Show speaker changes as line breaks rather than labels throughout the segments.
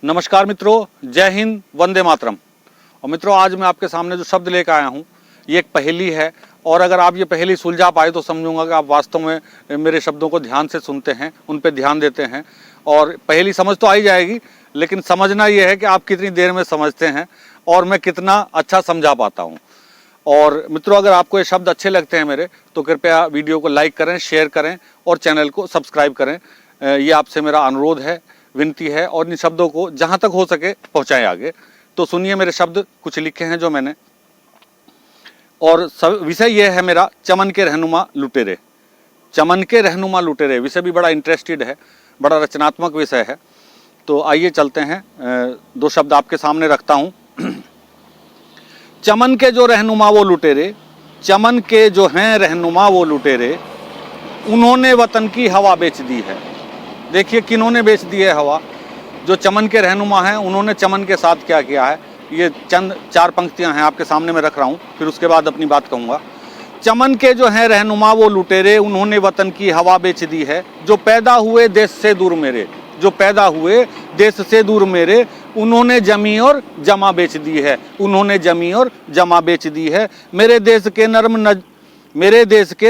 नमस्कार मित्रों, जय हिंद, वंदे मातरम। और मित्रों, आज मैं आपके सामने जो शब्द लेकर आया हूँ ये एक पहेली है। और अगर आप ये पहेली सुलझा पाए तो समझूंगा कि आप वास्तव में मेरे शब्दों को ध्यान से सुनते हैं, उन पर ध्यान देते हैं। और पहेली समझ तो आ ही जाएगी, लेकिन समझना ये है कि आप कितनी देर में समझते हैं और मैं कितना अच्छा समझा पाता हूँ। और मित्रों, अगर आपको ये शब्द अच्छे लगते हैं मेरे, तो कृपया वीडियो को लाइक करें, शेयर करें और चैनल को सब्सक्राइब करें। ये आपसे मेरा अनुरोध है, विनती है। और इन शब्दों को जहाँ तक हो सके पहुँचाएं आगे। तो सुनिए, मेरे शब्द कुछ लिखे हैं जो मैंने, और सब विषय यह है मेरा, चमन के रहनुमा लुटेरे। चमन के रहनुमा लुटेरे विषय भी बड़ा इंटरेस्टेड है, बड़ा रचनात्मक विषय है। तो आइए चलते हैं, दो शब्द आपके सामने रखता हूँ। चमन के जो रहनुमा वो लुटेरे, चमन के जो हैं रहनुमा वो लुटेरे, उन्होंने वतन की हवा बेच दी है। देखिए किन्होंने बेच दी है हवा। जो चमन के रहनुमा हैं उन्होंने चमन के साथ क्या किया है। ये चंद चार पंक्तियां हैं आपके सामने मैं रख रहा हूँ, फिर उसके बाद अपनी बात कहूँगा। चमन के जो हैं रहनुमा वो लुटेरे, उन्होंने वतन की हवा बेच दी है। जो पैदा हुए देश से दूर मेरे, जो पैदा हुए देश से दूर मेरे, उन्होंने जमी और जमा बेच दी है। उन्होंने जमी और जमा बेच दी है। मेरे देश के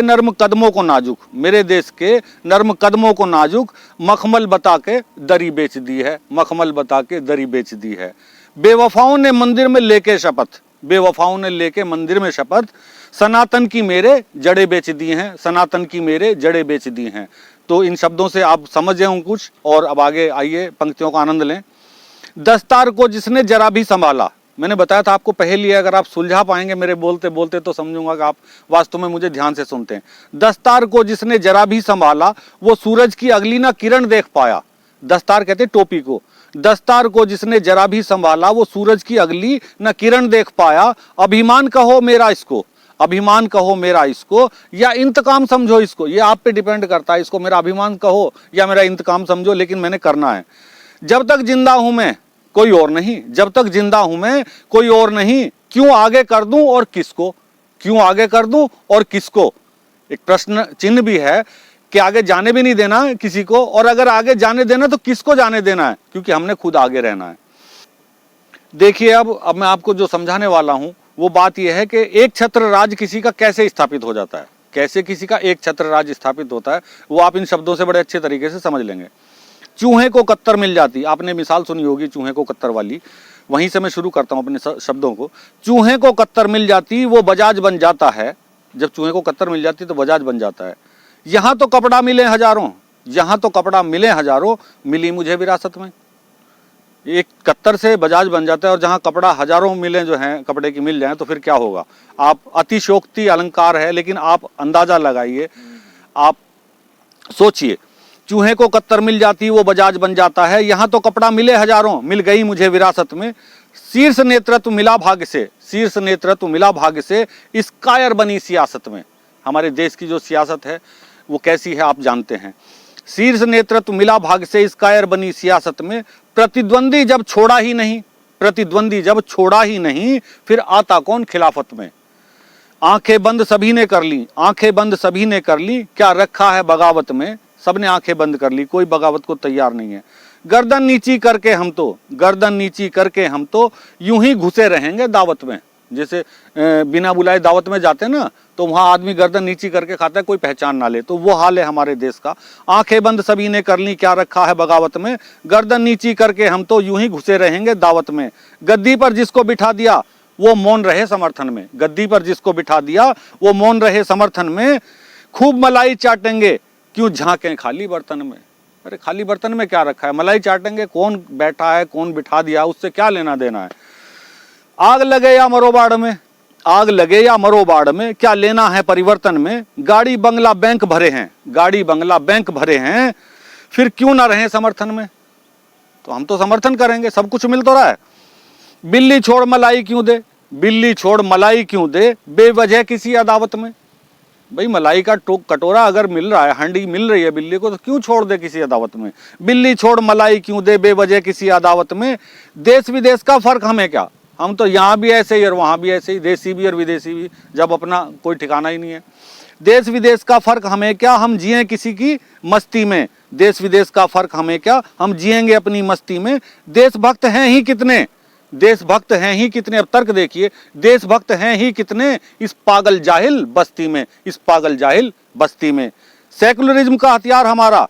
नर्म कदमों को नाजुक, मेरे देश के नर्म कदमों को नाजुक, मखमल बता के दरी बेच दी है। मखमल बता के दरी बेच दी है। बेवफाओं ने मंदिर में लेके शपथ, बेवफाओं ने लेके मंदिर में शपथ, सनातन की मेरे जड़े बेच दी हैं। सनातन की मेरे जड़े बेच दी हैं। तो इन शब्दों से आप समझ गए हों कुछ। और अब आगे आइए, पंक्तियों का आनंद लें। दस्तार को जिसने जरा भी संभाला, मैंने बताया था आपको पहेली है, अगर आप सुलझा पाएंगे मेरे बोलते बोलते तो समझूंगा कि आप वास्तव में मुझे ध्यान से सुनते हैं। दस्तार को जिसने जरा भी संभाला, वो सूरज की अगली ना किरण देख पाया। दस्तार कहते हैं टोपी को। दस्तार को जिसने जरा भी संभाला, वो सूरज की अगली न किरण देख पाया। अभिमान कहो मेरा इसको, अभिमान कहो मेरा इसको, या इंतकाम समझो इसको। ये आप पे डिपेंड करता है, इसको मेरा अभिमान कहो या मेरा इंतकाम समझो, लेकिन मैंने करना है। जब तक जिंदा हूं मैं कोई और नहीं, जब तक जिंदा हूं मैं कोई और नहीं, क्यों आगे कर दूं और किसको, क्यों आगे कर दूं और किसको। एक प्रश्न चिन्ह भी है कि आगे जाने भी नहीं देना किसी को, और अगर आगे जाने देना तो किसको जाने देना है, क्योंकि हमने खुद आगे रहना है। देखिए, अब मैं आपको जो समझाने वाला हूं वो बात यह है कि एक छत्र राज किसी का कैसे स्थापित हो जाता है, कैसे किसी का एक छत्र राज स्थापित होता है, वो आप इन शब्दों से बड़े अच्छे तरीके से समझ लेंगे। चूहे को कत्तर मिल जाती, आपने मिसाल सुनी होगी चूहे को कत्तर वाली, वहीं से मैं शुरू करता हूं अपने शब्दों को। चूहे को कत्तर मिल जाती वो बजाज बन जाता है। जब चूहे को कत्तर मिल जाती तो बजाज बन जाता है। यहां तो कपड़ा मिले हजारों, यहां तो कपड़ा मिले हजारों, मिली मुझे विरासत में। एक कत्तर से बजाज बन जाता है, और जहां कपड़ा हजारों मिले जो हैं, कपड़े की मिल जाए तो फिर क्या होगा। आप अतिशयोक्ति अलंकार है, लेकिन आप अंदाजा लगाइए, आप सोचिए। चूहे को कत्तर मिल जाती वो बजाज बन जाता है। यहां तो कपड़ा मिले हजारों, मिल गई मुझे विरासत में। शीर्ष नेतृत्व मिला भाग्य से, शीर्ष नेतृत्व मिला भाग्य से, इस कायर बनी सियासत में। हमारे देश की जो सियासत है वो कैसी है आप जानते हैं। शीर्ष नेतृत्व मिला भाग्य से, इस कायर बनी सियासत में। प्रतिद्वंदी जब छोड़ा ही नहीं, प्रतिद्वंदी जब छोड़ा ही नहीं, फिर आता कौन खिलाफत में। आंखें बंद सभी ने कर ली, आंखें बंद सभी ने कर ली, क्या रखा है बगावत में। सबने आंखें बंद कर ली, कोई बगावत को तैयार नहीं है। गर्दन नीची करके हम तो, गर्दन नीची करके हम तो, यूं ही घुसे रहेंगे दावत में। जैसे बिना बुलाए दावत में जाते ना, तो वहां आदमी गर्दन नीची करके खाता है, कोई पहचान ना ले, तो वो हाल है हमारे देश का। आंखें बंद सभी ने कर ली, क्या रखा है बगावत में। गर्दन नीची करके हम तो, यूं ही घुसे रहेंगे दावत में। गद्दी पर जिसको बिठा दिया वो मौन रहे समर्थन में, गद्दी पर जिसको बिठा दिया वो मौन रहे समर्थन में। खूब मलाई चाटेंगे, क्यों झांकें खाली बर्तन में। अरे खाली बर्तन में क्या रखा है, मलाई चाटेंगे, कौन बैठा है कौन बिठा दिया उससे क्या लेना देना है। आग लगे या मरो बाड़ में, आग लगे या मरो बाड़ में, क्या लेना है परिवर्तन में। गाड़ी बंगला बैंक भरे हैं, गाड़ी बंगला बैंक भरे हैं, फिर क्यों ना रहे समर्थन में। तो हम तो समर्थन करेंगे, सब कुछ मिल तो रहा है। बिल्ली छोड़ मलाई क्यों दे, बिल्ली छोड़ मलाई क्यों दे, बेवजह किसी अदावत में। भाई मलाई का कटोरा अगर मिल रहा है, हांडी मिल रही है बिल्ली को, तो क्यों छोड़ दे किसी अदावत में। बिल्ली छोड़ मलाई क्यों दे, बेवजह किसी अदावत में। देश विदेश का फर्क हमें क्या, हम तो यहाँ भी ऐसे ही और वहाँ भी ऐसे ही, देसी भी और विदेशी भी, जब अपना कोई ठिकाना ही नहीं है। देश विदेश का फर्क हमें क्या, हम जिए किसी की मस्ती में। देश विदेश का फर्क हमें क्या, हम जिएंगे अपनी मस्ती में। देशभक्त हैं ही कितने, देशभक्त हैं ही कितने, अब तर्क देखिए, देशभक्त हैं ही कितने इस पागल जाहिल बस्ती में, इस पागल जाहिल बस्ती में। सेकुलरिज्म का हथियार हमारा,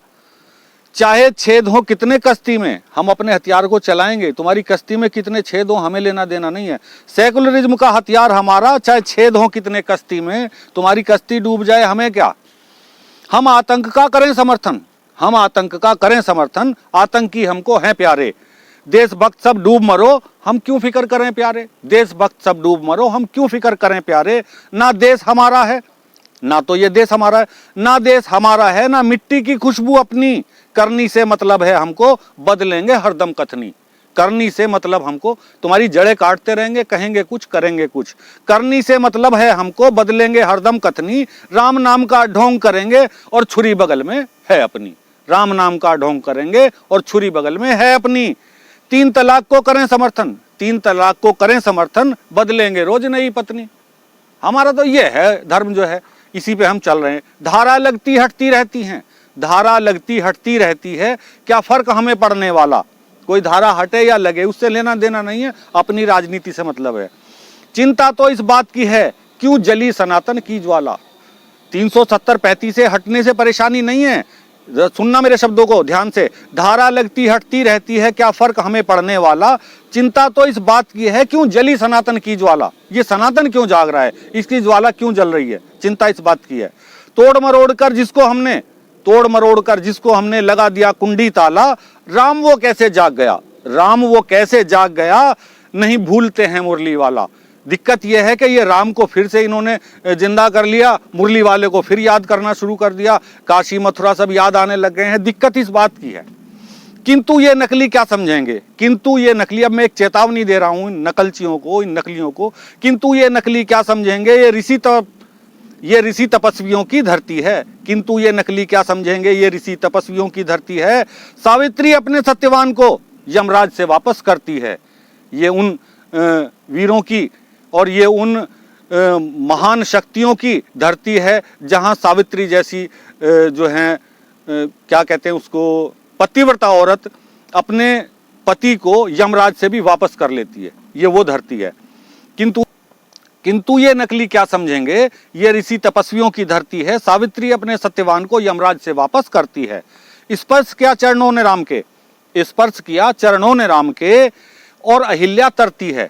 चाहे छेद हो कितने कश्ती में, हम अपने हथियार को चलाएंगे, तुम्हारी कश्ती में कितने छेद हो हमें लेना देना नहीं है। सेकुलरिज्म का हथियार हमारा, चाहे छेद हो कितने कश्ती में, तुम्हारी कश्ती डूब जाए हमें क्या। हम आतंक का करें समर्थन, हम आतंक का करें समर्थन, आतंकी हमको हैं प्यारे। देशभक्त सब डूब मरो, हम क्यों फिक्र करें प्यारे, देशभक्त सब डूब मरो, हम क्यों फिक्र करें प्यारे। ना देश हमारा है, ना तो ये देश हमारा है, ना देश हमारा है, ना मिट्टी की खुशबू अपनी। करनी से मतलब है हमको, बदलेंगे हरदम कथनी। करनी से मतलब हमको, तुम्हारी जड़ें काटते रहेंगे, कहेंगे कुछ करेंगे कुछ। करनी से मतलब है हमको, बदलेंगे हरदम कथनी। राम नाम का ढोंग करेंगे और छुरी बगल में है अपनी, राम नाम का ढोंग करेंगे और छुरी बगल में है अपनी। 3 तलाक को करें समर्थन, 3 तलाक को करें समर्थन, बदलेंगे रोज नई पत्नी। हमारा तो ये है धर्म जो है, इसी पे हम चल रहे हैं। धारा लगती हटती रहती हैं, धारा लगती हटती रहती है, क्या फर्क हमें पड़ने वाला। कोई धारा हटे या लगे उससे लेना देना नहीं है, अपनी राजनीति से मतलब है। चिंता तो इस बात की है, क्यों जली सनातन की ज्वाला। 370-35 से हटने से परेशानी नहीं है, सुनना मेरे शब्दों को ध्यान से। धारा लगती हटती रहती है, क्या फर्क हमें पड़ने वाला। चिंता तो इस बात की है, क्यों जली सनातन की ज्वाला। ये सनातन क्यों जाग रहा है, इसकी ज्वाला क्यों जल रही है, चिंता इस बात की है। तोड़ मरोड़ कर जिसको हमने लगा दिया कुंडी ताला, राम वो कैसे जाग गया, राम वो कैसे जाग गया, नहीं भूलते हैं मुरली वाला। दिक्कत यह है कि ये राम को फिर से इन्होंने जिंदा कर लिया, मुरली वाले को फिर याद करना शुरू कर दिया, काशी मथुरा सब याद आने लग गए हैं। दिक्कत इस बात की है। किंतु ये नकली क्या समझेंगे, किंतु ये नकली, अब मैं एक चेतावनी दे रहा हूं इन नकलचियों को, इन नकलियों को, किंतु ये नकली क्या समझेंगे, ये ऋषि तपस्वियों की धरती है। किंतु ये नकली क्या समझेंगे, ये ऋषि तपस्वियों की धरती है। सावित्री अपने सत्यवान को यमराज से वापस करती है। ये उन वीरों की और ये उन महान शक्तियों की धरती है जहां सावित्री जैसी जो है क्या कहते हैं उसको, पतिव्रता औरत अपने पति को यमराज से भी वापस कर लेती है। ये वो धरती है। किंतु ये नकली क्या समझेंगे, ये ऋषि तपस्वियों की धरती है। सावित्री अपने सत्यवान को यमराज से वापस करती है। स्पर्श किया चरणों ने राम के, स्पर्श किया चरणों ने राम के, और अहिल्या तरती है।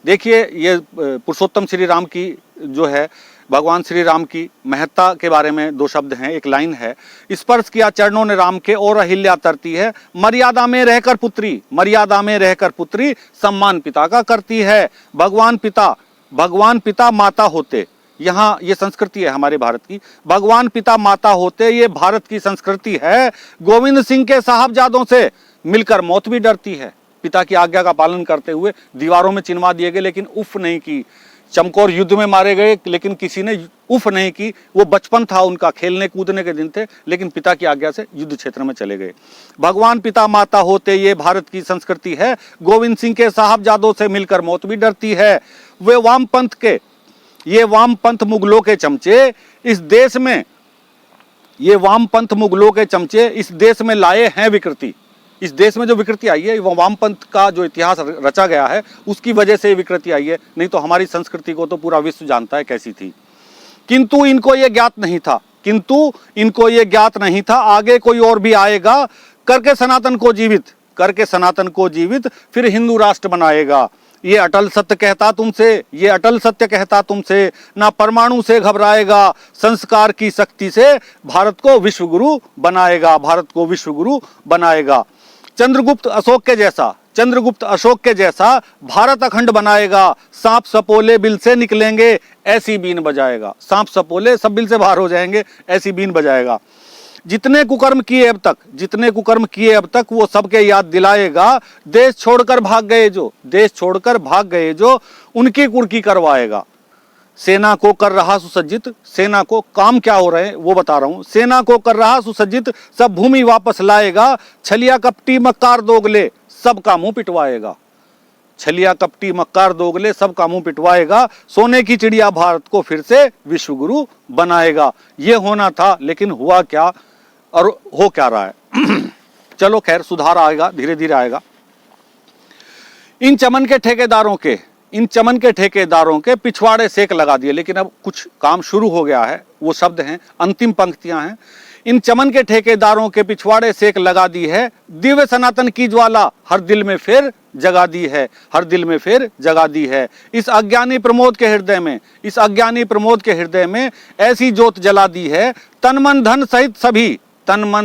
देखिए ये पुरुषोत्तम श्री राम की जो है, भगवान श्री राम की महत्ता के बारे में 2 शब्द हैं, एक लाइन है। स्पर्श किया चरणों ने राम के और अहिल्या तरती है। मर्यादा में रहकर पुत्री, मर्यादा में रहकर पुत्री सम्मान पिता का करती है। भगवान पिता माता होते, यहाँ ये संस्कृति है हमारे भारत की। भगवान पिता माता होते, ये भारत की संस्कृति है। गोविंद सिंह के साहबजादों से मिलकर मौत भी डरती है। पिता की आज्ञा का पालन करते हुए दीवारों में चिनवा दिए गए, लेकिन उफ नहीं की। चमकौर युद्ध में मारे गए, लेकिन किसी ने उफ नहीं की। वो बचपन था उनका, खेलने कूदने के दिन थे, लेकिन पिता की आज्ञा से युद्ध क्षेत्र में चले गए। भगवान पिता माता होते, ये भारत की संस्कृति है। गोविंद सिंह के साहबजादों से मिलकर मौत भी डरती है। वे वामपंथ मुगलों के चमचे इस देश में, ये वामपंथ मुगलों के चमचे इस देश में लाए हैं विकृति। इस देश में जो विकृति आई है, वो वामपंथ का जो इतिहास रचा गया है उसकी वजह से विकृति आई है, नहीं तो हमारी संस्कृति को तो पूरा विश्व जानता है कैसी थी। किंतु इनको ये ज्ञात नहीं था, आगे कोई और भी आएगा करके सनातन को जीवित फिर हिंदू राष्ट्र बनाएगा। ये अटल सत्य कहता तुमसे, ना परमाणु से घबराएगा, संस्कार की शक्ति से भारत को विश्वगुरु बनाएगा। चंद्रगुप्त अशोक के जैसा भारत अखंड बनाएगा। सांप सपोले बिल से निकलेंगे, ऐसी बीन बजाएगा। सांप सपोले सब बिल से बाहर हो जाएंगे, ऐसी बीन बजाएगा। जितने कुकर्म किए अब तक वो सबके याद दिलाएगा। देश छोड़कर भाग गए जो उनकी कुर्की करवाएगा। सेना को कर रहा सुसज्जित, सेना को काम क्या हो रहे हैं वो बता रहा हूं। सेना को कर रहा सुसज्जित, सब भूमि वापस लाएगा। छलिया कपटी मक्कार दोगले सबका मुंह पिटवाएगा। सोने की चिड़िया भारत को फिर से विश्वगुरु बनाएगा। ये होना था, लेकिन हुआ क्या, और हो क्या रहा है। चलो खैर, सुधार आएगा, धीरे धीरे आएगा। इन चमन के ठेकेदारों के पिछवाड़े सेक लगा दिए, लेकिन अब कुछ काम शुरू हो गया है। वो शब्द हैं, अंतिम पंक्तियां हैं। इन चमन के ठेकेदारों के पिछवाड़े सेक लगा दी है, दिव्य सनातन की ज्वाला हर दिल में फिर जगा दी है, हर दिल में फिर जगा दी है। इस अज्ञानी प्रमोद के हृदय में ऐसी ज्योत जला दी है, तन मन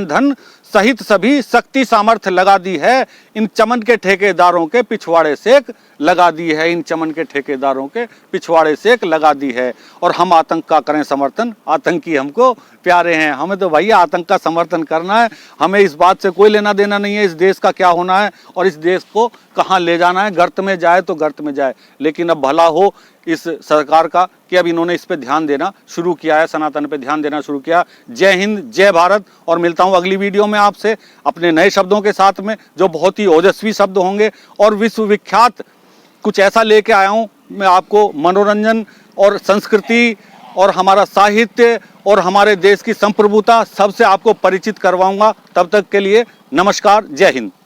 धन सहित सभी शक्ति सामर्थ्य लगा दी है। इन चमन के ठेकेदारों के पिछवाड़े सेक लगा दी है, इन चमन के ठेकेदारों के पिछवाड़े सेक लगा दी है। और हम आतंक का करें समर्थन, आतंकी हमको प्यारे हैं। हमें तो भैया आतंक का समर्थन करना है, हमें इस बात से कोई लेना देना नहीं है इस देश का क्या होना है और इस देश को कहाँ ले जाना है। गर्त में जाए तो गर्त में जाए, लेकिन अब भला हो इस सरकार का कि अब इन्होंने इस पे ध्यान देना शुरू किया है, सनातन पे ध्यान देना शुरू किया। जय हिंद, जय भारत। और मिलता हूं अगली वीडियो में आपसे अपने नए शब्दों के साथ में, जो बहुत ही ओजस्वी शब्द होंगे और विश्वविख्यात कुछ ऐसा लेके आया हूं। मैं आपको मनोरंजन और संस्कृति और हमारा साहित्य और हमारे देश की संप्रभुता सबसे आपको परिचित करवाऊंगा। तब तक के लिए नमस्कार, जय हिंद।